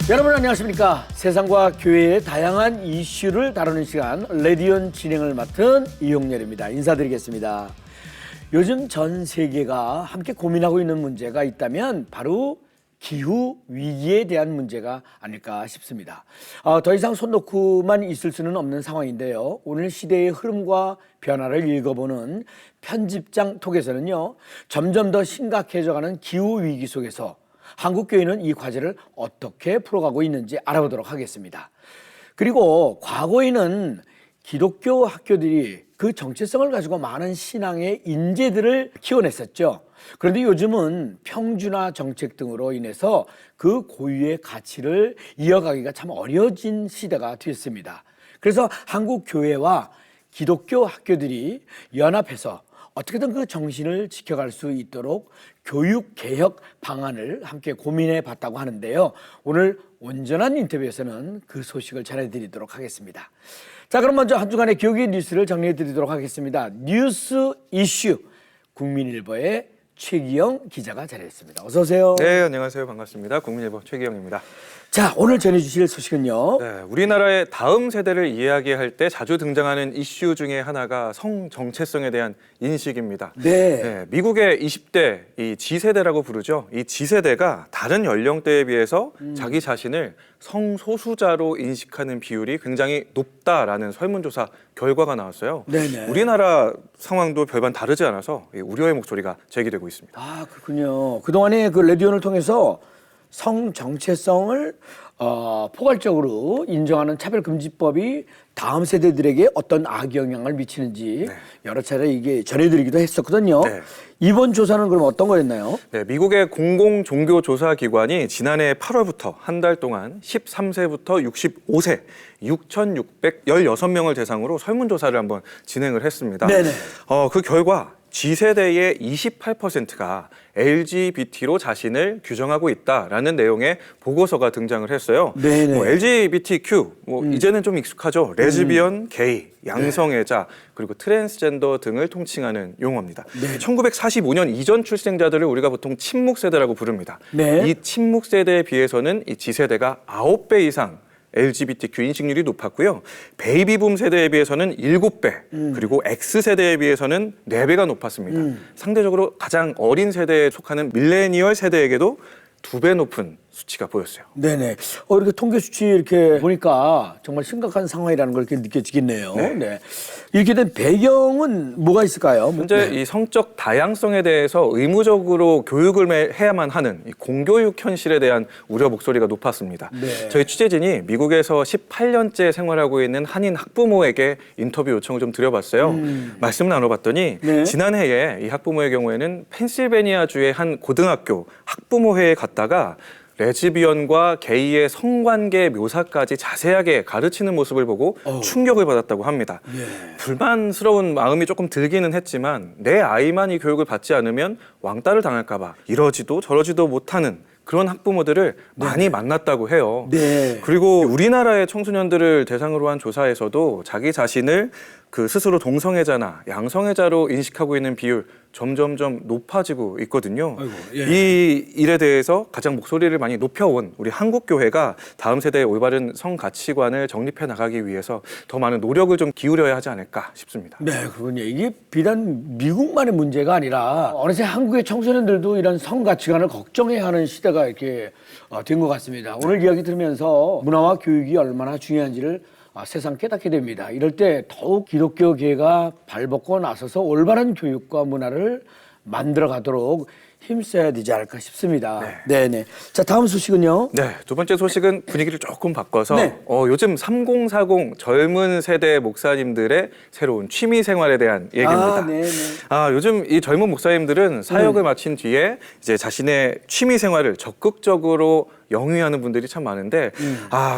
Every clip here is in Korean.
여러분 안녕하십니까. 세상과 교회의 다양한 이슈를 다루는 시간 레디온 진행을 맡은 이용렬입니다. 인사드리겠습니다. 요즘 전 세계가 함께 고민하고 있는 문제가 있다면 바로 기후 위기에 대한 문제가 아닐까 싶습니다. 더 이상 손 놓고만 있을 수는 없는 상황인데요. 오늘 시대의 흐름과 변화를 읽어보는 편집장 톡에서는요, 점점 더 심각해져가는 기후 위기 속에서 한국교회는 이 과제를 어떻게 풀어가고 있는지 알아보도록 하겠습니다. 그리고 과거에는 기독교 학교들이 그 정체성을 가지고 많은 신앙의 인재들을 키워냈었죠. 그런데 요즘은 평준화 정책 등으로 인해서 그 고유의 가치를 이어가기가 참 어려워진 시대가 됐습니다. 그래서 한국 교회와 기독교 학교들이 연합해서 어떻게든 그 정신을 지켜갈 수 있도록 교육개혁 방안을 함께 고민해 봤다고 하는데요. 오늘 온전한 인터뷰에서는 그 소식을 전해드리도록 하겠습니다. 자, 그럼 먼저 한 주간의 교육의 뉴스를 정리해 드리도록 하겠습니다. 뉴스 이슈 국민일보의 최기영 기자가 자리했습니다. 어서 오세요. 네, 안녕하세요. 반갑습니다. 국민일보 최기영입니다. 자, 오늘 전해주실 소식은요. 네, 우리나라의 다음 세대를 이야기할 때 자주 등장하는 이슈 중에 하나가 성 정체성에 대한 인식입니다. 네. 미국의 20대, 이 G세대라고 부르죠. 이 G세대가 다른 연령대에 비해서 자기 자신을 성소수자로 인식하는 비율이 굉장히 높다라는 설문조사 결과가 나왔어요. 네네. 우리나라 상황도 별반 다르지 않아서 우려의 목소리가 제기되고 있습니다. 아, 그렇군요. 그동안에 그 레디온을 통해서 성 정체성을 포괄적으로 인정하는 차별금지법이 다음 세대들에게 어떤 악영향을 미치는지 여러 차례 이게 전해드리기도 했었거든요. 네. 이번 조사는 그럼 어떤 거였나요? 네, 미국의 공공종교조사기관이 지난해 8월부터 한 달 동안 13세부터 65세 6,616명을 대상으로 설문조사를 한번 진행을 했습니다. 네네. 그 결과 G세대의 28%가 LGBT로 자신을 규정하고 있다라는 내용의 보고서가 등장을 했어요. 네네. LGBTQ, 이제는 좀 익숙하죠. 레즈비언, 게이, 양성애자, 그리고 트랜스젠더 등을 통칭하는 용어입니다. 네. 1945년 이전 출생자들을 우리가 보통 친묵세대라고 부릅니다. 네. 이 친묵세대에 비해서는 이 G세대가 9배 이상 LGBTQ 인식률이 높았고요. 베이비붐 세대에 비해서는 7배, 그리고 X세대에 비해서는 4배가 높았습니다. 상대적으로 가장 어린 세대에 속하는 밀레니얼 세대에게도 2배 높은 수치가 보였어요. 네네. 이렇게 통계 수치 이렇게 보니까 정말 심각한 상황이라는 걸 이렇게 느껴지겠네요. 네. 이렇게 된 배경은 뭐가 있을까요? 현재 이 성적 다양성에 대해서 의무적으로 교육을 해야만 하는 이 공교육 현실에 대한 우려 목소리가 높았습니다. 네. 저희 취재진이 미국에서 18년째 생활하고 있는 한인 학부모에게 인터뷰 요청을 좀 드려봤어요. 말씀을 나눠봤더니 네. 지난해에 이 학부모의 경우에는 펜실베니아주의 한 고등학교 학부모회에 갔다가 레즈비언과 게이의 성관계 묘사까지 자세하게 가르치는 모습을 보고 충격을 받았다고 합니다. 예. 불만스러운 마음이 조금 들기는 했지만 내 아이만 이 교육을 받지 않으면 왕따를 당할까 봐 이러지도 저러지도 못하는 그런 학부모들을 많이 만났다고 해요. 네. 그리고 우리나라의 청소년들을 대상으로 한 조사에서도 자기 자신을 그 스스로 동성애자나 양성애자로 인식하고 있는 비율 점점점 높아지고 있거든요. 아이고, 예. 이 일에 대해서 가장 목소리를 많이 높여온 우리 한국교회가 다음 세대의 올바른 성 가치관을 정립해 나가기 위해서 더 많은 노력을 좀 기울여야 하지 않을까 싶습니다. 네, 그렇군요. 이게 비단 미국만의 문제가 아니라 어느새 한국의 청소년들도 이런 성 가치관을 걱정해야 하는 시대가 이렇게 된 것 같습니다. 오늘 이야기 들으면서 문화와 교육이 얼마나 중요한지를 세상 깨닫게 됩니다. 이럴 때 더욱 기독교계가 발벗고 나서서 올바른 교육과 문화를 만들어 가도록 힘써야 되지 않을까 싶습니다. 네. 자, 다음 소식은요. 네, 두 번째 소식은 분위기를 조금 바꿔서 네. 요즘 3040 젊은 세대 목사님들의 새로운 취미 생활에 대한 얘기입니다. 네네. 요즘 이 젊은 목사님들은 사역을 마친 뒤에 이제 자신의 취미 생활을 적극적으로 영위하는 분들이 참 많은데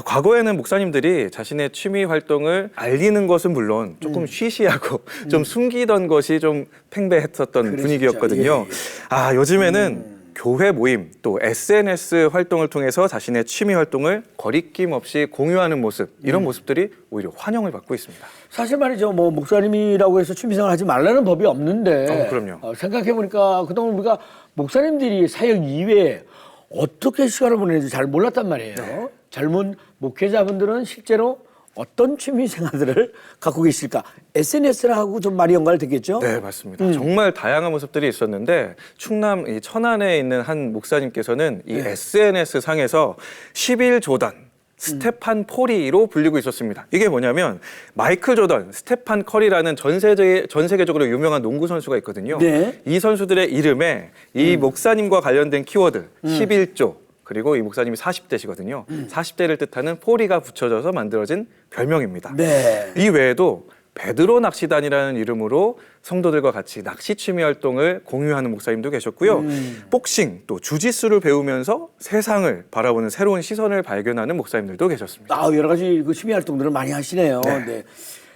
과거에는 목사님들이 자신의 취미 활동을 알리는 것은 물론 조금 쉬쉬하고 좀 숨기던 것이 좀 팽배했었던 분위기였거든요. 예. 요즘에는 교회 모임 또 SNS 활동을 통해서 자신의 취미 활동을 거리낌 없이 공유하는 모습, 이런 모습들이 오히려 환영을 받고 있습니다. 사실 말이죠. 뭐 목사님이라고 해서 취미생활 하지 말라는 법이 없는데 그럼요. 생각해보니까 그동안 우리가 목사님들이 사역 이외에 어떻게 시간을 보내는지 잘 몰랐단 말이에요. 네. 젊은 목회자분들은 실제로 어떤 취미 생활들을 갖고 계실까? SNS하고 좀 많이 연관되겠죠? 네, 맞습니다. 정말 다양한 모습들이 있었는데 충남 이 천안에 있는 한 목사님께서는 이 SNS 상에서 11조단 스테판 포리로 불리고 있었습니다. 이게 뭐냐면 마이클 조던, 스테판 커리라는 전 세계적으로 유명한 농구 선수가 있거든요. 네. 이 선수들의 이름에 이 목사님과 관련된 키워드 11조 그리고 이 목사님이 40대시거든요. 40대를 뜻하는 포리가 붙여져서 만들어진 별명입니다. 네. 이 외에도 베드로 낚시단이라는 이름으로 성도들과 같이 낚시 취미 활동을 공유하는 목사님도 계셨고요. 복싱, 또 주짓수를 배우면서 세상을 바라보는 새로운 시선을 발견하는 목사님들도 계셨습니다. 여러 가지 그 취미 활동들을 많이 하시네요. 네. 네.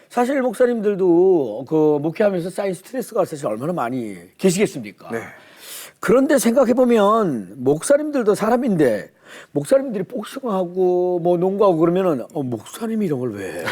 사실 목사님들도 그 목회하면서 쌓인 스트레스가 사실 얼마나 많이 계시겠습니까? 네. 그런데 생각해보면 목사님들도 사람인데 목사님들이 복싱하고 뭐 농구하고 그러면은 목사님이 이런 걸 왜 해?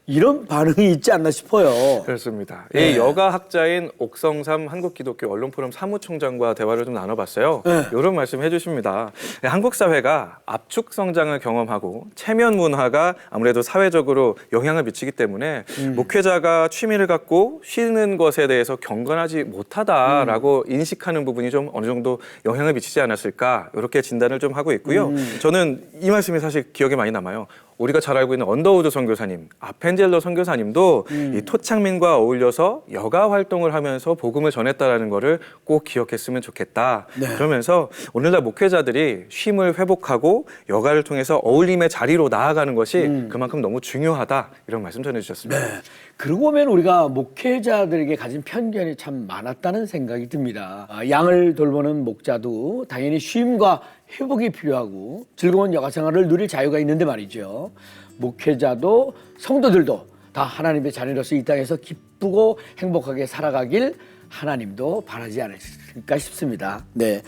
이런 반응이 있지 않나 싶어요. 그렇습니다. 네. 이 여가 학자인 옥성삼 한국기독교 언론포럼 사무총장과 대화를 좀 나눠봤어요. 네. 이런 말씀 해주십니다. 한국 사회가 압축 성장을 경험하고 체면 문화가 아무래도 사회적으로 영향을 미치기 때문에 목회자가 취미를 갖고 쉬는 것에 대해서 경건하지 못하다라고 인식하는 부분이 좀 어느 정도 영향을 미치지 않았을까 이렇게 진단을 좀 하고 있고요. 저는 이 말씀이 사실 기억에 많이 남아요. 우리가 잘 알고 있는 언더우드 선교사님, 아펜젤러 선교사님도 이 토창민과 어울려서 여가 활동을 하면서 복음을 전했다라는 거를 꼭 기억했으면 좋겠다. 네. 그러면서 오늘날 목회자들이 쉼을 회복하고 여가를 통해서 어울림의 자리로 나아가는 것이 그만큼 너무 중요하다. 이런 말씀 전해주셨습니다. 네. 그러고 보면 우리가 목회자들에게 가진 편견이 참 많았다는 생각이 듭니다. 양을 돌보는 목자도 당연히 쉼과 회복이 필요하고 즐거운 여가 생활을 누릴 자유가 있는데 말이죠. 목회자도 성도들도 다 하나님의 자녀로서 이 땅에서 기쁘고 행복하게 살아가길 하나님도 바라지 않으실까 싶습니다. 네.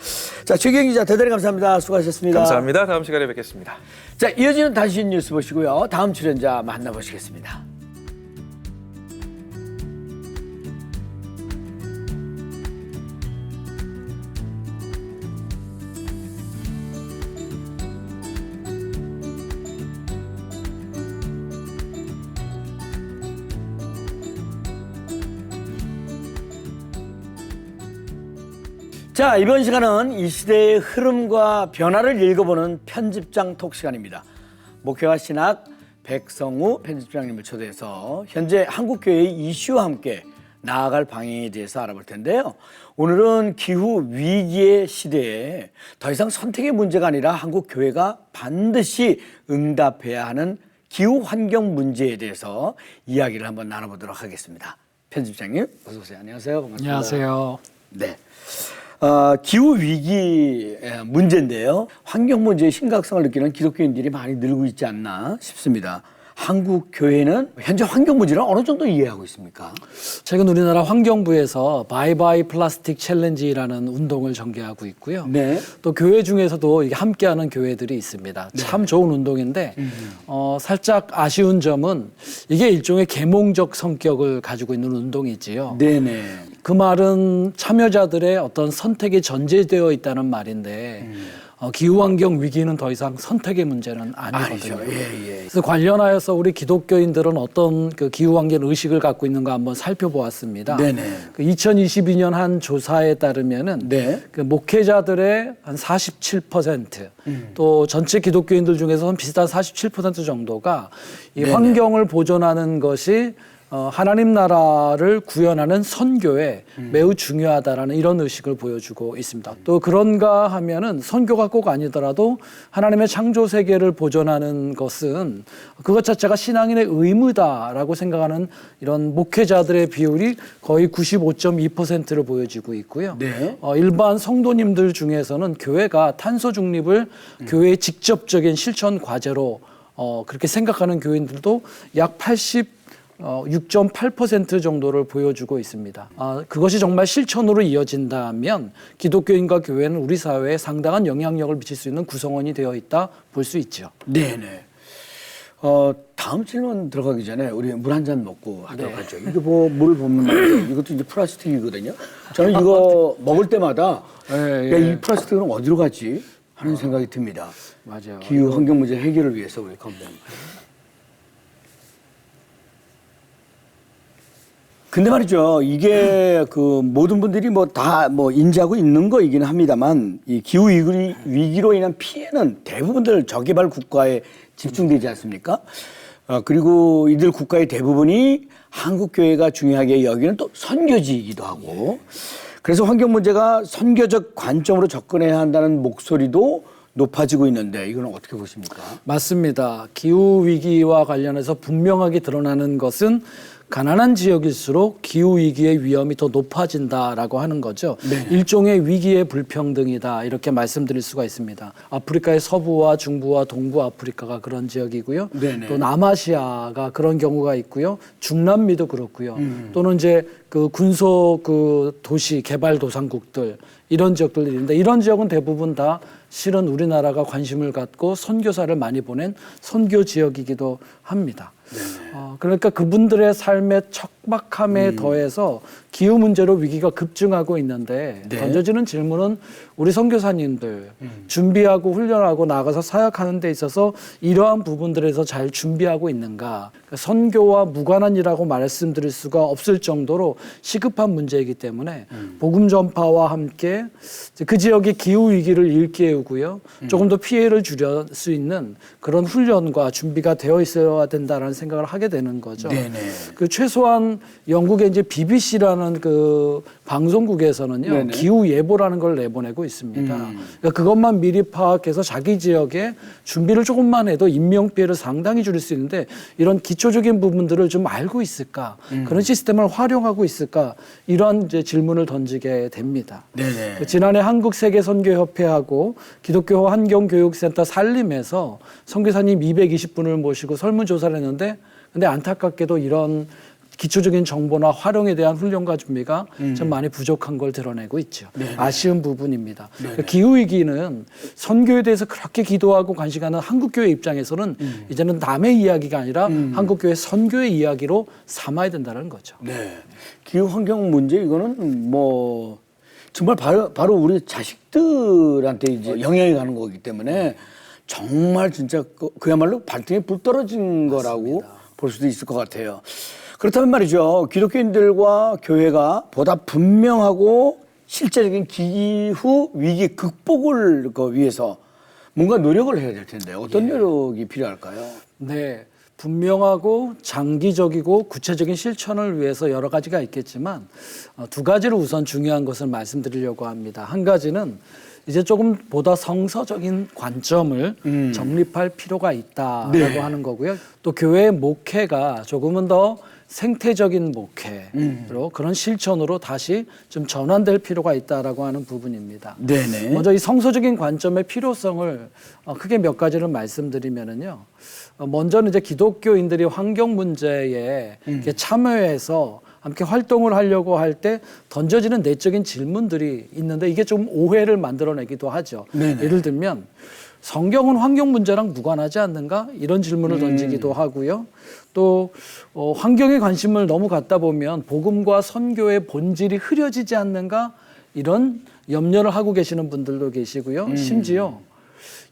자, 최경 기자 대단히 감사합니다. 수고하셨습니다. 감사합니다. 다음 시간에 뵙겠습니다. 자, 이어지는 단신 뉴스 보시고요. 다음 출연자 만나보시겠습니다. 자, 이번 시간은 이 시대의 흐름과 변화를 읽어보는 편집장 톡 시간입니다. 목회와 신학 백성우 편집장님을 초대해서 현재 한국교회의 이슈와 함께 나아갈 방향에 대해서 알아볼 텐데요. 오늘은 기후 위기의 시대에 더 이상 선택의 문제가 아니라 한국교회가 반드시 응답해야 하는 기후 환경 문제에 대해서 이야기를 한번 나눠보도록 하겠습니다. 편집장님, 어서 오세요. 안녕하세요. 반갑습니다. 안녕하세요. 네. 기후 위기 문제인데요. 환경 문제의 심각성을 느끼는 기독교인들이 많이 늘고 있지 않나 싶습니다. 한국 교회는 현재 환경 문제를 어느 정도 이해하고 있습니까? 최근 우리나라 환경부에서 바이바이 플라스틱 챌린지라는 운동을 전개하고 있고요. 네. 또 교회 중에서도 이게 함께하는 교회들이 있습니다. 참 좋은 운동인데 살짝 아쉬운 점은 이게 일종의 계몽적 성격을 가지고 있는 운동이지요. 네네. 그 말은 참여자들의 어떤 선택이 전제되어 있다는 말인데 기후환경 위기는 더 이상 선택의 문제는 아니거든요. 아니죠. 예. 그래서 관련하여서 우리 기독교인들은 어떤 그 기후환경 의식을 갖고 있는가 한번 살펴보았습니다. 네네. 그 2022년 한 조사에 따르면은 네. 그 목회자들의 한 47%, 또 전체 기독교인들 중에서 한 비슷한 47% 정도가 이 네네. 환경을 보존하는 것이 하나님 나라를 구현하는 선교에 매우 중요하다라는 이런 의식을 보여주고 있습니다. 또 그런가 하면은 선교가 꼭 아니더라도 하나님의 창조 세계를 보존하는 것은 그것 자체가 신앙인의 의무다라고 생각하는 이런 목회자들의 비율이 거의 95.2%를 보여지고 있고요. 네. 일반 성도님들 중에서는 교회가 탄소 중립을 교회의 직접적인 실천 과제로 그렇게 생각하는 교인들도 약 6.8% 정도를 보여주고 있습니다. 그것이 정말 실천으로 이어진다면 기독교인과 교회는 우리 사회에 상당한 영향력을 미칠 수 있는 구성원이 되어 있다 볼 수 있죠. 네네. 다음 질문 들어가기 전에 우리 물 한 잔 먹고 하도록 하죠. 이거 물 보면 말이죠. 이것도 이제 플라스틱이거든요. 저는 이거 먹을 때마다 예. 야, 이 플라스틱은 어디로 가지? 하는 생각이 듭니다. 맞아요. 기후 환경 문제 해결을 위해서 우리 건배님. 근데 말이죠. 이게 그 모든 분들이 뭐 다 뭐 인지하고 있는 거이기는 합니다만 이 기후 위기로 인한 피해는 대부분들 저개발 국가에 집중되지 않습니까? 그리고 이들 국가의 대부분이 한국 교회가 중요하게 여기는 또 선교지이기도 하고 그래서 환경 문제가 선교적 관점으로 접근해야 한다는 목소리도 높아지고 있는데 이건 어떻게 보십니까? 맞습니다. 기후 위기와 관련해서 분명하게 드러나는 것은 가난한 지역일수록 기후 위기의 위험이 더 높아진다라고 하는 거죠. 네. 일종의 위기의 불평등이다 이렇게 말씀드릴 수가 있습니다. 아프리카의 서부와 중부와 동부 아프리카가 그런 지역이고요. 네네. 또 남아시아가 그런 경우가 있고요. 중남미도 그렇고요. 또는 이제 그 군소 그 도시 개발 도상국들 이런 지역들이 있는데 이런 지역은 대부분 다 실은 우리나라가 관심을 갖고 선교사를 많이 보낸 선교 지역이기도 합니다. 그러니까 그분들의 삶의 척박함에 더해서 기후 문제로 위기가 급증하고 있는데 네. 던져지는 질문은 우리 선교사님들 준비하고 훈련하고 나가서 사역하는 데 있어서 이러한 부분들에서 잘 준비하고 있는가. 그러니까 선교와 무관한 일하고 말씀드릴 수가 없을 정도로 시급한 문제이기 때문에 복음 전파와 함께 그 지역의 기후 위기를 일깨우고요. 조금 더 피해를 줄일 수 있는 그런 훈련과 준비가 되어 있어야 된다는 생각을 하게 되는 거죠. 네네. 그 최소한 영국의 이제 BBC라는 그 방송국에서는요 네네. 기후 예보라는 걸 내보내고 있습니다. 그러니까 그것만 미리 파악해서 자기 지역에 준비를 조금만 해도 인명 피해를 상당히 줄일 수 있는데 이런 기초적인 부분들을 좀 알고 있을까? 그런 시스템을 활용하고 있을까? 이런 이제 질문을 던지게 됩니다. 네네. 그 지난해 한국 세계 선교협회하고 기독교 환경교육센터 산림에서 선교사님 220분을 모시고 설문조사를 했는데 근데 안타깝게도 이런 기초적인 정보나 활용에 대한 훈련과 준비가 좀 많이 부족한 걸 드러내고 있죠. 네네. 아쉬운 부분입니다. 네네. 기후위기는 선교에 대해서 그렇게 기도하고 관심하는 한국교회 입장에서는 이제는 남의 이야기가 아니라 한국교회 선교의 이야기로 삼아야 된다는 거죠. 네. 기후 환경 문제 이거는 뭐 정말 바로 우리 자식들한테 이제 영향이 가는 거기 때문에 정말 진짜 그야말로 발등에 불 떨어진 거라고 볼 수도 있을 것 같아요. 그렇다면 말이죠. 기독교인들과 교회가 보다 분명하고 실제적인 기후 위기 극복을 위해서 뭔가 노력을 해야 될 텐데 어떤 노력이 필요할까요? 네. 분명하고 장기적이고 구체적인 실천을 위해서 여러 가지가 있겠지만 두 가지를 우선 중요한 것을 말씀드리려고 합니다. 한 가지는 이제 조금 보다 성서적인 관점을 정립할 필요가 있다라고 네. 하는 거고요. 또 교회의 목회가 조금은 더 생태적인 목회로 그런 실천으로 다시 좀 전환될 필요가 있다라고 하는 부분입니다. 네네. 먼저 이 성서적인 관점의 필요성을 크게 몇 가지를 말씀드리면은요. 먼저는 이제 기독교인들이 환경 문제에 이렇게 참여해서 함께 활동을 하려고 할 때 던져지는 내적인 질문들이 있는데 이게 좀 오해를 만들어내기도 하죠. 네네. 예를 들면 성경은 환경 문제랑 무관하지 않는가? 이런 질문을 던지기도 하고요. 또 환경에 관심을 너무 갖다 보면 복음과 선교의 본질이 흐려지지 않는가? 이런 염려를 하고 계시는 분들도 계시고요. 심지어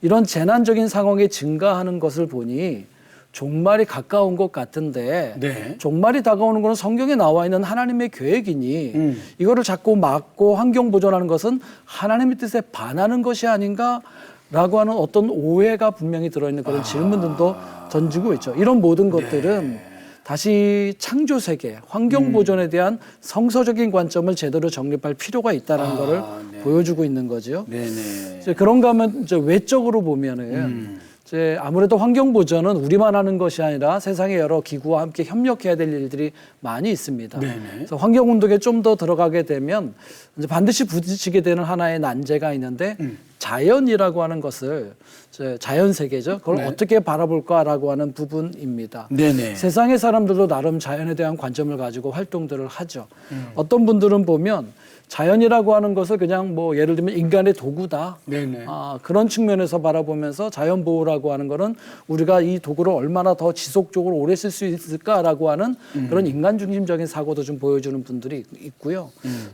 이런 재난적인 상황이 증가하는 것을 보니 종말이 가까운 것 같은데 네. 종말이 다가오는 것은 성경에 나와 있는 하나님의 계획이니 이거를 자꾸 막고 환경 보존하는 것은 하나님의 뜻에 반하는 것이 아닌가라고 하는 어떤 오해가 분명히 들어있는 그런 질문들도 던지고 있죠. 이런 모든 것들은 다시 창조 세계, 환경 보존에 대한 성서적인 관점을 제대로 정립할 필요가 있다는 것을 보여주고 있는 거죠. 네네. 이제 그런가 하면 이제 외적으로 보면은 이제 아무래도 환경 보전은 우리만 하는 것이 아니라 세상의 여러 기구와 함께 협력해야 될 일들이 많이 있습니다. 네네. 그래서 환경 운동에 좀 더 들어가게 되면 이제 반드시 부딪히게 되는 하나의 난제가 있는데 자연이라고 하는 것을 이제 자연 세계죠. 그걸 네. 어떻게 바라볼까라고 하는 부분입니다. 네네. 세상의 사람들도 나름 자연에 대한 관점을 가지고 활동들을 하죠. 어떤 분들은 보면 자연이라고 하는 것을 그냥 뭐 예를 들면 인간의 도구다. 네네. 그런 측면에서 바라보면서 자연 보호라고 하는 거는 우리가 이 도구를 얼마나 더 지속적으로 오래 쓸 수 있을까라고 하는 그런 인간 중심적인 사고도 좀 보여주는 분들이 있고요.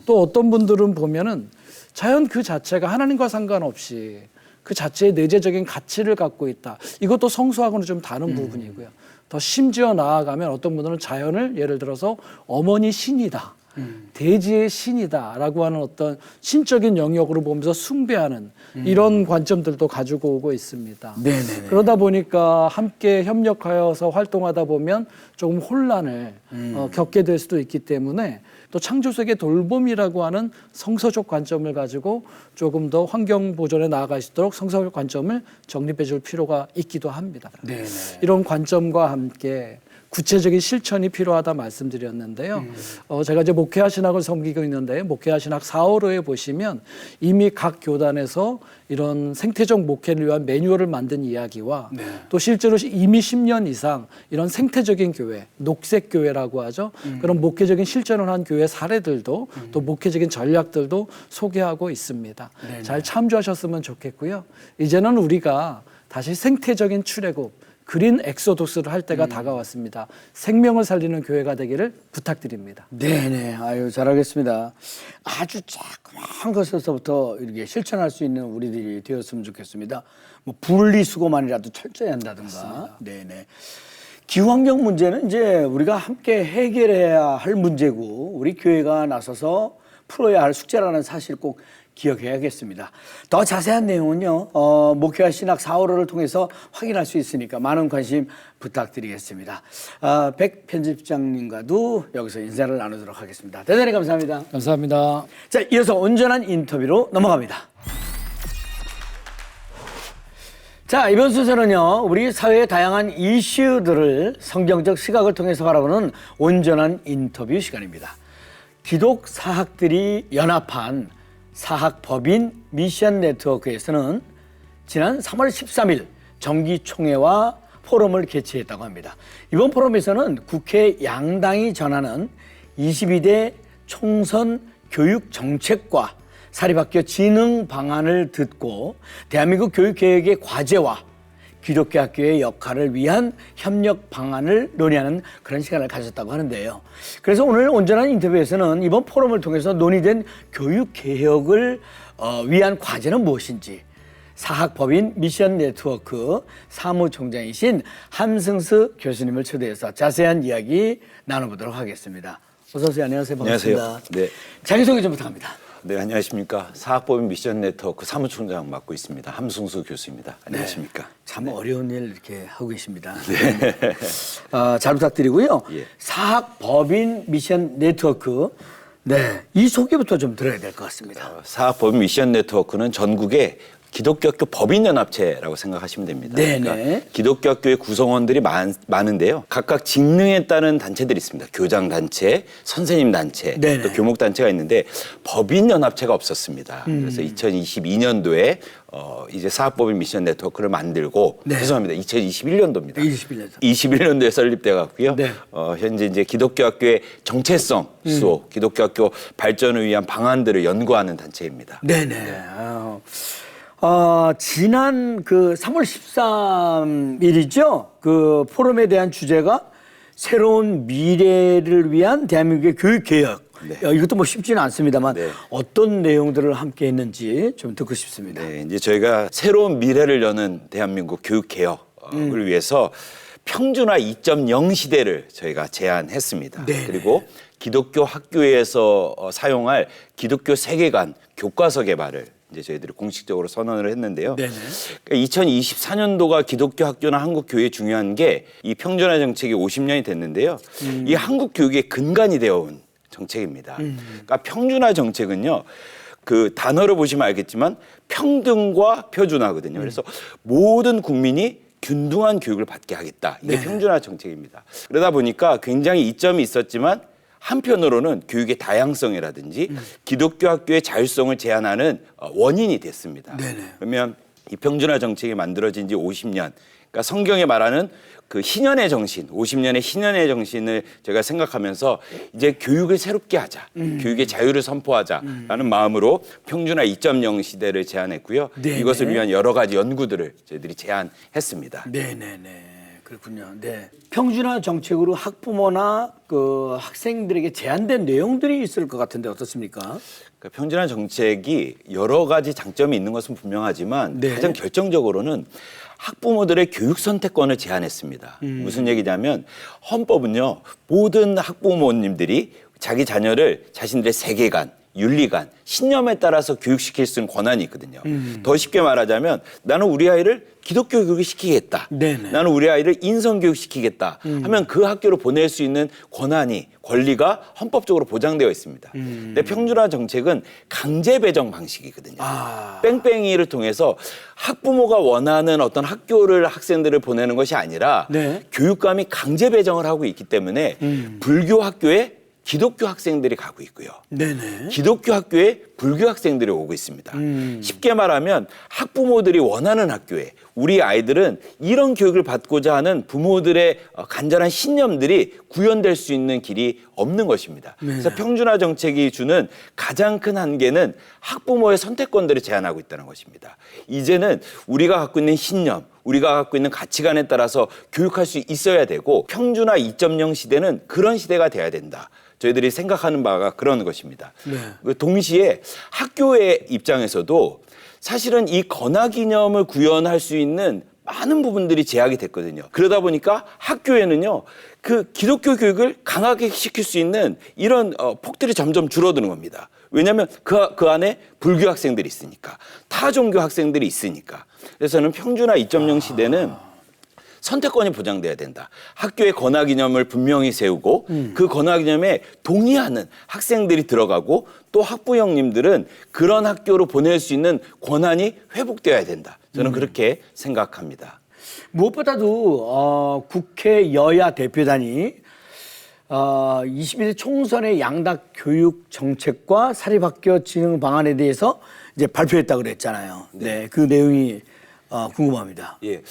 또 어떤 분들은 보면은 자연 그 자체가 하나님과 상관없이 그 자체의 내재적인 가치를 갖고 있다. 이것도 성서하고는 좀 다른 부분이고요. 더 심지어 나아가면 어떤 분들은 자연을 예를 들어서 어머니 신이다. 대지의 신이다라고 하는 어떤 신적인 영역으로 보면서 숭배하는 이런 관점들도 가지고 오고 있습니다. 네네네. 그러다 보니까 함께 협력하여서 활동하다 보면 조금 혼란을 겪게 될 수도 있기 때문에 또 창조세계 돌봄이라고 하는 성서적 관점을 가지고 조금 더 환경 보존에 나아갈 수 있도록 성서적 관점을 정립해 줄 필요가 있기도 합니다. 네네. 이런 관점과 함께 구체적인 실천이 필요하다 말씀드렸는데요. 제가 이제 목회화 신학을 섬기고 있는데 목회화 신학 4호로에 보시면 이미 각 교단에서 이런 생태적 목회를 위한 매뉴얼을 만든 이야기와 또 실제로 이미 10년 이상 이런 생태적인 교회, 녹색 교회라고 하죠. 그런 목회적인 실천을 한 교회 사례들도 또 목회적인 전략들도 소개하고 있습니다. 잘 참조하셨으면 좋겠고요. 이제는 우리가 다시 생태적인 출애굽 그린 엑소도스를 할 때가 다가왔습니다. 생명을 살리는 교회가 되기를 부탁드립니다. 네네. 아유, 잘하겠습니다. 아주 조그만 것에서부터 이렇게 실천할 수 있는 우리들이 되었으면 좋겠습니다. 뭐 분리수거만이라도 철저히 한다든가. 맞습니다. 네네. 기후환경 문제는 이제 우리가 함께 해결해야 할 문제고 우리 교회가 나서서 풀어야 할 숙제라는 사실 꼭 기억해야겠습니다. 더 자세한 내용은요, 목회와 신학 4호로를 통해서 확인할 수 있으니까 많은 관심 부탁드리겠습니다. 백 편집장님과도 여기서 인사를 나누도록 하겠습니다. 대단히 감사합니다. 감사합니다. 자, 이어서 온전한 인터뷰로 넘어갑니다. 자, 이번 순서는요, 우리 사회의 다양한 이슈들을 성경적 시각을 통해서 바라보는 온전한 인터뷰 시간입니다. 기독 사학들이 연합한 사학법인 미션 네트워크에서는 지난 3월 13일 정기총회와 포럼을 개최했다고 합니다. 이번 포럼에서는 국회 양당이 전하는 22대 총선 교육 정책과 사립학교 진흥 방안을 듣고 대한민국 교육개혁의 과제와 기독교 학교의 역할을 위한 협력 방안을 논의하는 그런 시간을 가졌다고 하는데요. 그래서 오늘 온전한 인터뷰에서는 이번 포럼을 통해서 논의된 교육 개혁을 위한 과제는 무엇인지 사학법인 미션 네트워크 사무총장이신 함승수 교수님을 초대해서 자세한 이야기 나눠보도록 하겠습니다. 어서 오세요. 안녕하세요. 반갑습니다. 안녕하세요. 네. 자기소개 좀 부탁합니다. 네, 안녕하십니까. 사학법인 미션 네트워크 사무총장 맡고 있습니다. 함승수 교수입니다. 안녕하십니까. 네, 참 어려운 일 이렇게 하고 계십니다. 네. 잘 부탁드리고요. 예. 사학법인 미션 네트워크. 네, 이 소개부터 좀 들어야 될 것 같습니다. 사학법인 미션 네트워크는 전국의 기독교 학교 법인연합체라고 생각하시면 됩니다. 네네. 그러니까 기독교 학교의 구성원들이 많은데요. 각각 직능에 따른 단체들이 있습니다. 교장단체, 선생님단체, 네네. 또 교목단체가 있는데 법인연합체가 없었습니다. 그래서 2022년도에 이제 사학법인 미션 네트워크를 만들고 네. 죄송합니다. 2021년도입니다. 21년도. 21년도에 설립돼 갖고요. 네. 현재 이제 기독교 학교의 정체성 수호, 기독교 학교 발전을 위한 방안들을 연구하는 단체입니다. 네네. 지난 그 3월 13일이죠. 그 포럼에 대한 주제가 새로운 미래를 위한 대한민국의 교육 개혁. 네. 이것도 뭐 쉽지는 않습니다만 네. 어떤 내용들을 함께 했는지 좀 듣고 싶습니다. 네, 이제 저희가 새로운 미래를 여는 대한민국 교육 개혁을 위해서 평준화 2.0 시대를 저희가 제안했습니다. 네네. 그리고 기독교 학교에서 사용할 기독교 세계관 교과서 개발을 이제 저희들이 공식적으로 선언을 했는데요. 네네. 2024년도가 기독교 학교나 한국 교회에 중요한 게 이 평준화 정책이 50년이 됐는데요. 이 한국 교육의 근간이 되어온 정책입니다. 그러니까 평준화 정책은요. 그 단어를 보시면 알겠지만 평등과 표준화거든요. 그래서 모든 국민이 균등한 교육을 받게 하겠다. 이게 네. 평준화 정책입니다. 그러다 보니까 굉장히 이점이 있었지만 한편으로는 교육의 다양성이라든지 기독교 학교의 자율성을 제한하는 원인이 됐습니다. 네네. 그러면 이 평준화 정책이 만들어진 지 50년, 그러니까 성경에 말하는 그 희년의 정신, 50년의 희년의 정신을 제가 생각하면서 이제 교육을 새롭게 하자, 교육의 자유를 선포하자라는 마음으로 평준화 2.0 시대를 제안했고요. 네네. 이것을 위한 여러 가지 연구들을 저희들이 제안했습니다. 네네네. 그렇군요. 네. 평준화 정책으로 학부모나 그 학생들에게 제한된 내용들이 있을 것 같은데 어떻습니까? 그러니까 평준화 정책이 여러 가지 장점이 있는 것은 분명하지만 네. 가장 결정적으로는 학부모들의 교육 선택권을 제한했습니다. 무슨 얘기냐면 헌법은요, 모든 학부모님들이 자기 자녀를 자신들의 세계관, 윤리관, 신념에 따라서 교육시킬 수 있는 권한이 있거든요. 더 쉽게 말하자면 나는 우리 아이를 기독교 교육을 시키겠다. 네네. 나는 우리 아이를 인성 교육시키겠다 하면 그 학교로 보낼 수 있는 권한이, 권리가 헌법적으로 보장되어 있습니다. 근데 평준화 정책은 강제 배정 방식이거든요. 뺑뺑이를 통해서 학부모가 원하는 어떤 학교를 학생들을 보내는 것이 아니라 네. 교육감이 강제 배정을 하고 있기 때문에 불교 학교에 기독교 학생들이 가고 있고요. 네네. 기독교 학교에 불교 학생들이 오고 있습니다. 쉽게 말하면 학부모들이 원하는 학교에 우리 아이들은 이런 교육을 받고자 하는 부모들의 간절한 신념들이 구현될 수 있는 길이 없는 것입니다. 그래서 평준화 정책이 주는 가장 큰 한계는 학부모의 선택권들을 제한하고 있다는 것입니다. 이제는 우리가 갖고 있는 신념, 우리가 갖고 있는 가치관에 따라서 교육할 수 있어야 되고 평준화 2.0 시대는 그런 시대가 돼야 된다. 저희들이 생각하는 바가 그런 것입니다. 네. 동시에 학교의 입장에서도 사실은 이 건화기념을 구현할 수 있는 많은 부분들이 제약이 됐거든요. 그러다 보니까 학교에는요, 그 기독교 교육을 강하게 시킬 수 있는 이런 폭들이 점점 줄어드는 겁니다. 왜냐하면 그 안에 불교 학생들이 있으니까, 타종교 학생들이 있으니까. 그래서 저는 평준화 2.0 시대는 선택권이 보장돼야 된다. 학교의 권화기념을 분명히 세우고 그 권화기념에 동의하는 학생들이 들어가고 또 학부형님들은 그런 학교로 보낼 수 있는 권한이 회복되어야 된다. 저는 그렇게 생각합니다. 무엇보다도 국회 여야 대표단이 21대 총선의 양당 교육 정책과 사립학교 진흥 방안에 대해서 이제 발표했다고 그랬잖아요. 네, 그 내용이 궁금합니다. 예,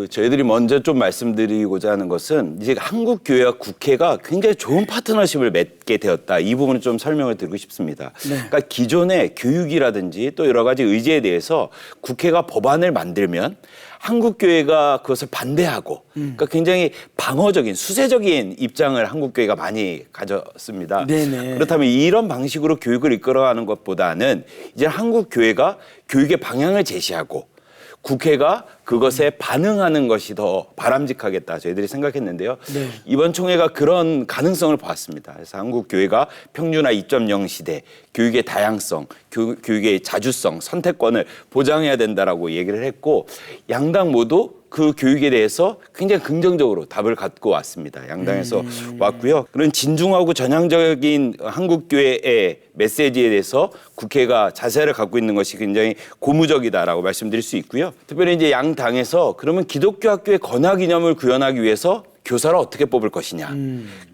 저희들이 먼저 좀 말씀드리고자 하는 것은 이제 한국 교회와 국회가 굉장히 좋은 파트너십을 맺게 되었다. 이 부분을 좀 설명을 드리고 싶습니다. 네. 그러니까 기존의 교육이라든지 또 여러 가지 의제에 대해서 국회가 법안을 만들면 한국 교회가 그것을 반대하고, 그러니까 굉장히 방어적인 수세적인 입장을 한국 교회가 많이 가졌습니다. 네네. 그렇다면 이런 방식으로 교육을 이끌어가는 것보다는 이제 한국 교회가 교육의 방향을 제시하고. 국회가 그것에 반응하는 것이 더 바람직하겠다 저희들이 생각했는데요. 네. 이번 총회가 그런 가능성을 보았습니다. 그래서 한국 교회가 평준화 2.0 시대, 교육의 다양성, 교육의 자주성, 선택권을 보장해야 된다라고 얘기를 했고 양당 모두 그 교육에 대해서 굉장히 긍정적으로 답을 갖고 왔습니다. 양당에서 왔고요. 그런 진중하고 전향적인 한국교회의 메시지에 대해서 국회가 자세를 갖고 있는 것이 굉장히 고무적이다라고 말씀드릴 수 있고요. 특별히 이제 양당에서 그러면 기독교 학교의 건화기념을 구현하기 위해서 교사를 어떻게 뽑을 것이냐,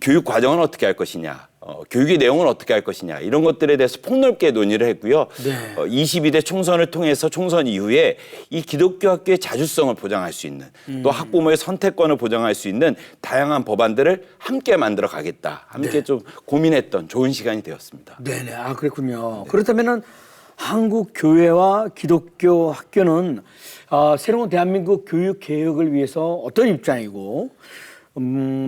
교육 과정은 어떻게 할 것이냐, 교육의 내용은 어떻게 할 것이냐 이런 것들에 대해서 폭넓게 논의를 했고요. 네. 22대 총선을 통해서 총선 이후에 이 기독교 학교의 자주성을 보장할 수 있는 또 학부모의 선택권을 보장할 수 있는 다양한 법안들을 함께 만들어 가겠다. 함께 네. 좀 고민했던 좋은 시간이 되었습니다. 네네. 그렇군요. 그렇다면은 한국 교회와 기독교 학교는 새로운 대한민국 교육 개혁을 위해서 어떤 입장이고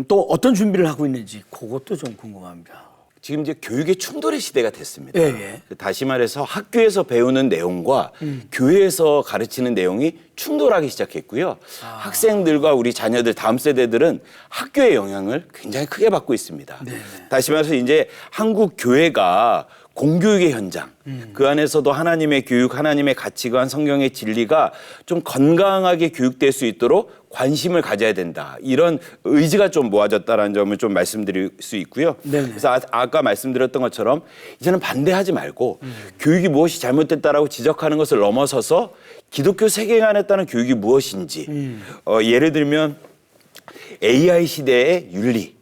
또 어떤 준비를 하고 있는지 그것도 좀 궁금합니다. 지금 이제 교육의 충돌의 시대가 됐습니다. 예, 예. 다시 말해서 학교에서 배우는 내용과 교회에서 가르치는 내용이 충돌하기 시작했고요. 학생들과 우리 자녀들 다음 세대들은 학교의 영향을 굉장히 크게 받고 있습니다. 네네. 다시 말해서 이제 한국 교회가 공교육의 현장, 그 안에서도 하나님의 교육, 하나님의 가치관, 성경의 진리가 좀 건강하게 교육될 수 있도록 관심을 가져야 된다. 이런 의지가 좀 모아졌다는 점을 좀 말씀드릴 수 있고요. 네네. 그래서 아까 말씀드렸던 것처럼 이제는 반대하지 말고 교육이 무엇이 잘못됐다라고 지적하는 것을 넘어서서 기독교 세계관에 따른 교육이 무엇인지 예를 들면 AI 시대의 윤리,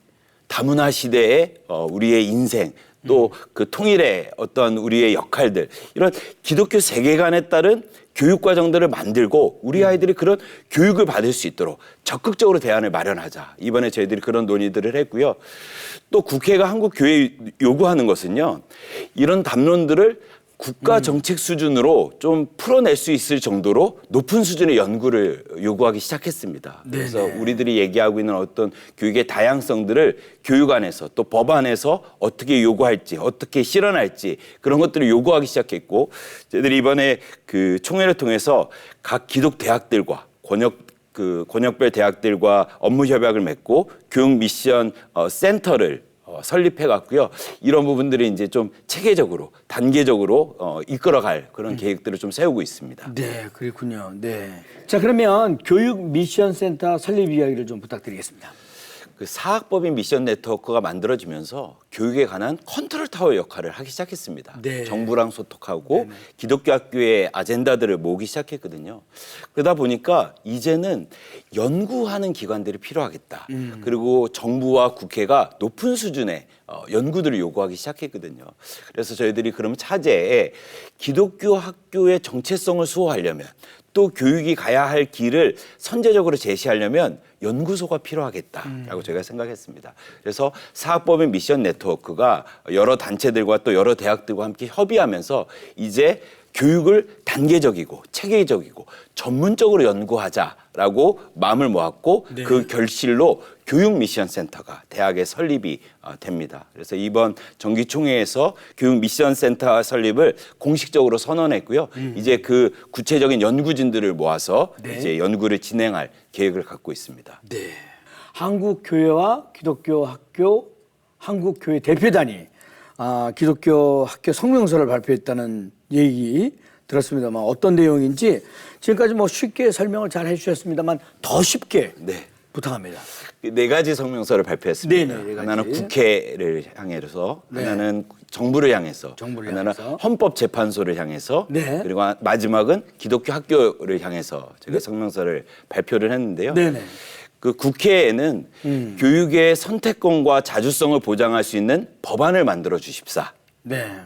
다문화 시대의 우리의 인생, 또 그 통일의 어떤 우리의 역할들 이런 기독교 세계관에 따른 교육 과정들을 만들고 우리 아이들이 그런 교육을 받을 수 있도록 적극적으로 대안을 마련하자. 이번에 저희들이 그런 논의들을 했고요. 또 국회가 한국 교회에 요구하는 것은요. 이런 담론들을 국가 정책 수준으로 좀 풀어낼 수 있을 정도로 높은 수준의 연구를 요구하기 시작했습니다. 그래서 우리들이 얘기하고 있는 어떤 교육의 다양성들을 교육 안에서 또 법 안에서 어떻게 요구할지, 어떻게 실현할지 그런 것들을 요구하기 시작했고, 저희들이 이번에 그 총회를 통해서 각 기독 대학들과 권역별 대학들과 업무 협약을 맺고 교육 미션 센터를 설립해 갔고요. 이런 부분들이 이제 좀 체계적으로 단계적으로 이끌어갈 그런 계획들을 좀 세우고 있습니다. 네, 그렇군요. 네. 자, 그러면 교육 미션 센터 설립 이야기를 좀 부탁드리겠습니다. 그 사학법인 미션 네트워크가 만들어지면서 교육에 관한 컨트롤 타워 역할을 하기 시작했습니다. 네. 정부랑 소통하고 기독교 학교의 아젠다들을 모으기 시작했거든요. 그러다 보니까 이제는 연구하는 기관들이 필요하겠다. 그리고 정부와 국회가 높은 수준의 연구들을 요구하기 시작했거든요. 그래서 저희들이 그러면 차제에 기독교 학교의 정체성을 수호하려면 또 교육이 가야 할 길을 선제적으로 제시하려면 연구소가 필요하겠다라고 저희가 생각했습니다. 그래서 사학법인 미션 네트워크가 여러 단체들과 또 여러 대학들과 함께 협의하면서 이제 교육을 단계적이고 체계적이고 전문적으로 연구하자라고 마음을 모았고 그 결실로 교육 미션 센터가 대학에 설립이 됩니다. 그래서 이번 정기총회에서 교육 미션 센터 설립을 공식적으로 선언했고요. 이제 그 구체적인 연구진들을 모아서 이제 연구를 진행할 계획을 갖고 있습니다. 네. 한국교회와 기독교 학교 한국교회 대표단이 기독교 학교 성명서를 발표했다는 얘기 들었습니다만 어떤 내용인지 지금까지 뭐 쉽게 설명을 잘 해주셨습니다만 더 쉽게 부탁합니다. 네 가지 성명서를 발표했습니다. 네 가지. 하나는 국회를 향해서, 하나는 정부를 향해서, 하나는 헌법재판소를 향해서, 그리고 마지막은 기독교 학교를 향해서 제가 성명서를 발표를 했는데요. 그 국회에는 교육의 선택권과 자주성을 보장할 수 있는 법안을 만들어 주십사.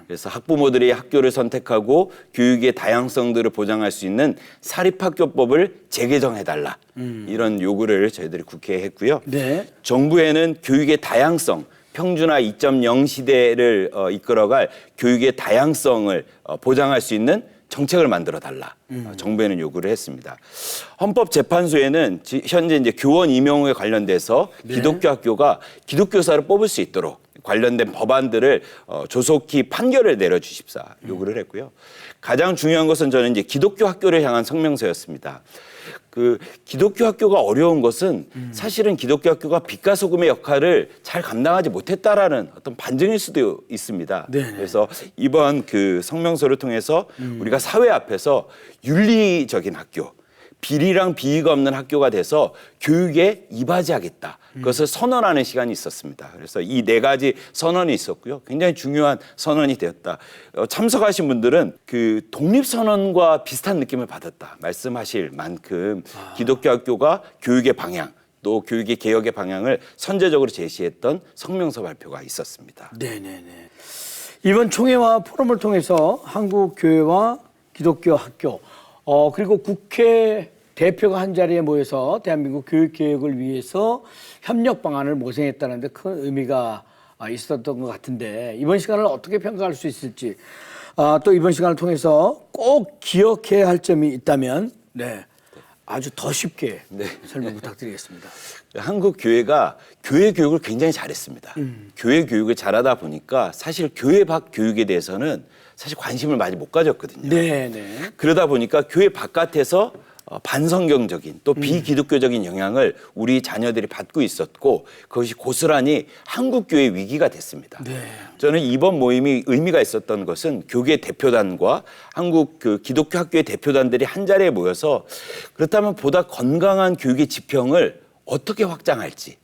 그래서 학부모들이 학교를 선택하고 교육의 다양성들을 보장할 수 있는 사립학교법을 재개정해달라. 이런 요구를 저희들이 국회에 했고요. 정부에는 교육의 다양성, 평준화 2.0 시대를 이끌어갈 교육의 다양성을 보장할 수 있는 정책을 만들어 달라. 정부에는 요구를 했습니다. 헌법재판소에는 현재 이제 교원 임용에 관련돼서 기독교 학교가 기독교사를 뽑을 수 있도록 관련된 법안들을 조속히 판결을 내려주십사 요구를 했고요. 가장 중요한 것은 저는 이제 기독교 학교를 향한 성명서였습니다. 그 기독교 학교가 어려운 것은 사실은 기독교 학교가 빛과 소금의 역할을 잘 감당하지 못했다라는 어떤 반증일 수도 있습니다. 그래서 이번 그 성명서를 통해서 우리가 사회 앞에서 윤리적인 학교, 비리랑 비위가 없는 학교가 돼서 교육에 이바지하겠다. 그것을 선언하는 시간이 있었습니다. 그래서 이 네 가지 선언이 있었고요. 굉장히 중요한 선언이 되었다. 참석하신 분들은 그 독립선언과 비슷한 느낌을 받았다. 말씀하실 만큼 기독교 학교가 교육의 방향, 또 교육의 개혁의 방향을 선제적으로 제시했던 성명서 발표가 있었습니다. 이번 총회와 포럼을 통해서 한국교회와 기독교 학교 그리고 국회 대표가 한 자리에 모여서 대한민국 교육개혁을 위해서 협력 방안을 모색했다는 데 큰 의미가 있었던 것 같은데 이번 시간을 어떻게 평가할 수 있을지 또 이번 시간을 통해서 꼭 기억해야 할 점이 있다면 아주 더 쉽게 설명 부탁드리겠습니다. 한국 교회가 교회 교육을 굉장히 잘했습니다. 교회 교육을 잘하다 보니까 사실 교회 밖 교육에 대해서는 사실 관심을 많이 못 가졌거든요. 그러다 보니까 교회 바깥에서 반성경적인 또 비기독교적인 영향을 우리 자녀들이 받고 있었고 그것이 고스란히 한국교회의 위기가 됐습니다. 저는 이번 모임이 의미가 있었던 것은 교계 대표단과 한국 그 기독교 학교의 대표단들이 한 자리에 모여서 그렇다면 보다 건강한 교육의 지평을 어떻게 확장할지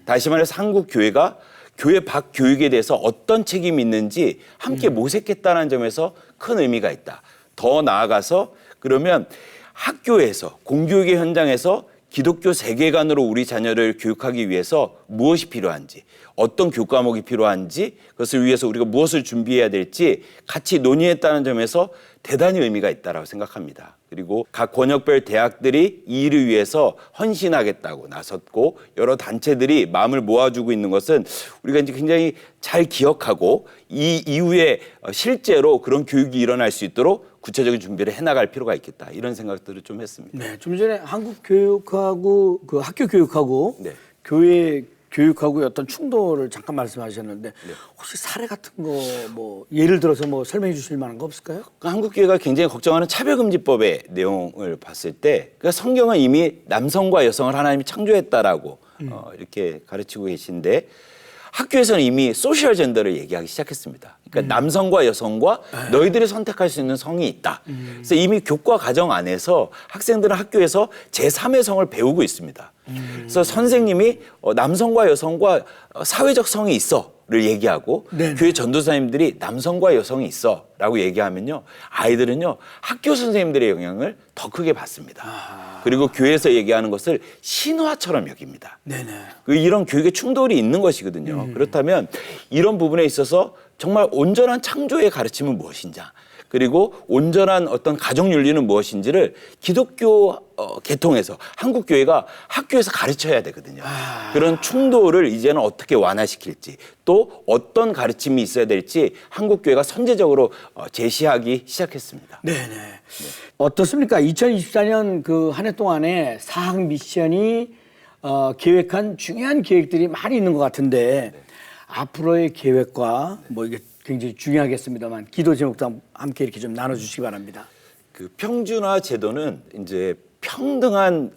다시 말해서 한국교회가 교회 밖 교육에 대해서 어떤 책임이 있는지 함께 모색했다는 점에서 큰 의미가 있다. 더 나아가서 그러면 학교에서 공교육의 현장에서 기독교 세계관으로 우리 자녀를 교육하기 위해서 무엇이 필요한지 어떤 교육 과목이 필요한지 그것을 위해서 우리가 무엇을 준비해야 될지 같이 논의했다는 점에서 대단히 의미가 있다고 생각합니다. 그리고 각 권역별 대학들이 이 일을 위해서 헌신하겠다고 나섰고 여러 단체들이 마음을 모아주고 있는 것은 우리가 이제 굉장히 잘 기억하고 이 이후에 실제로 그런 교육이 일어날 수 있도록 구체적인 준비를 해나갈 필요가 있겠다 이런 생각들을 좀 했습니다. 네, 좀 전에 한국 교육하고 그 학교 교육하고 네. 교회 교육하고의 어떤 충돌을 잠깐 말씀하셨는데 혹시 사례 같은 거 뭐 예를 들어서 뭐 설명해 주실 만한 거 없을까요? 그러니까 한국교회가 굉장히 걱정하는 차별금지법의 내용을 봤을 때 그러니까 성경은 이미 남성과 여성을 하나님이 창조했다라고 이렇게 가르치고 계신데 학교에서는 이미 소셜 젠더를 얘기하기 시작했습니다. 그러니까 남성과 여성과 너희들이 선택할 수 있는 성이 있다. 그래서 이미 교과 과정 안에서 학생들은 학교에서 제3의 성을 배우고 있습니다. 그래서 선생님이 남성과 여성과 사회적 성이 있어를 얘기하고 네네. 교회 전도사님들이 남성과 여성이 있어라고 얘기하면요. 아이들은요. 학교 선생님들의 영향을 더 크게 받습니다. 그리고 교회에서 얘기하는 것을 신화처럼 여깁니다. 네네. 이런 교육의 충돌이 있는 것이거든요. 그렇다면 이런 부분에 있어서 정말 온전한 창조의 가르침은 무엇인가 그리고 온전한 어떤 가정윤리는 무엇인지를 기독교 계통에서 한국교회가 학교에서 가르쳐야 되거든요. 그런 충돌을 이제는 어떻게 완화시킬지 또 어떤 가르침이 있어야 될지 한국교회가 선제적으로 제시하기 시작했습니다. 네네. 어떻습니까? 2024년 그 한 해 동안에 사학 미션이 계획한 중요한 계획들이 많이 있는 것 같은데 앞으로의 계획과 뭐 이게 굉장히 중요하겠습니다만 기도 제목도 함께 이렇게 좀 나눠주시기 바랍니다. 그 평준화 제도는 이제 평등한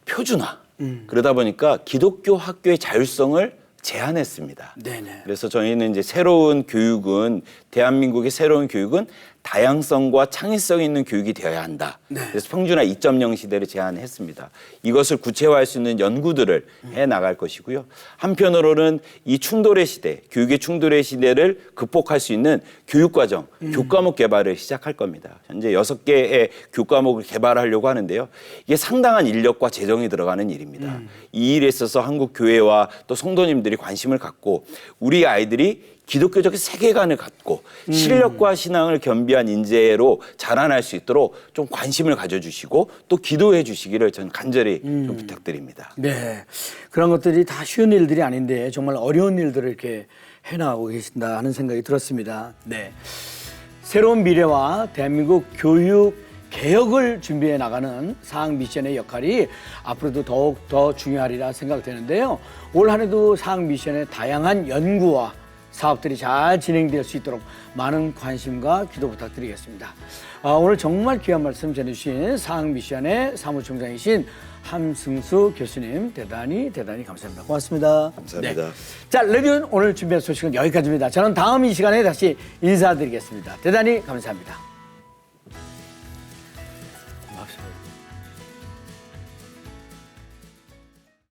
표준화 그러다 보니까 기독교 학교의 자율성을 제한했습니다. 네네. 그래서 저희는 이제 새로운 교육은 대한민국의 새로운 교육은 다양성과 창의성이 있는 교육이 되어야 한다. 네. 그래서 평준화 2.0 시대를 제안했습니다. 이것을 구체화할 수 있는 연구들을 해 나갈 것이고요. 한편으로는 이 충돌의 시대, 교육의 충돌의 시대를 극복할 수 있는 교육과정, 교과목 개발을 시작할 겁니다. 현재 6개의 교과목을 개발하려고 하는데요. 이게 상당한 인력과 재정이 들어가는 일입니다. 이 일에 있어서 한국 교회와 또 성도님들이 관심을 갖고 우리 아이들이 기독교적 세계관을 갖고 실력과 신앙을 겸비한 인재로 자라날 수 있도록 좀 관심을 가져주시고 또 기도해 주시기를 저는 간절히 좀 부탁드립니다. 네. 그런 것들이 다 쉬운 일들이 아닌데 정말 어려운 일들을 이렇게 해나가고 계신다 하는 생각이 들었습니다. 네. 새로운 미래와 대한민국 교육 개혁을 준비해 나가는 사학 미션의 역할이 앞으로도 더욱 더 중요하리라 생각되는데요. 올 한 해도 사학 미션의 다양한 연구와 사업들이 잘 진행될 수 있도록 많은 관심과 기도 부탁드리겠습니다. 오늘 정말 귀한 말씀 전해주신 사학미션의 사무총장이신 함승수 교수님 대단히 감사합니다. 고맙습니다. 감사합니다. 네. 자, 레디온 오늘 준비한 소식은 여기까지입니다. 저는 다음 이 시간에 다시 인사드리겠습니다. 대단히 감사합니다.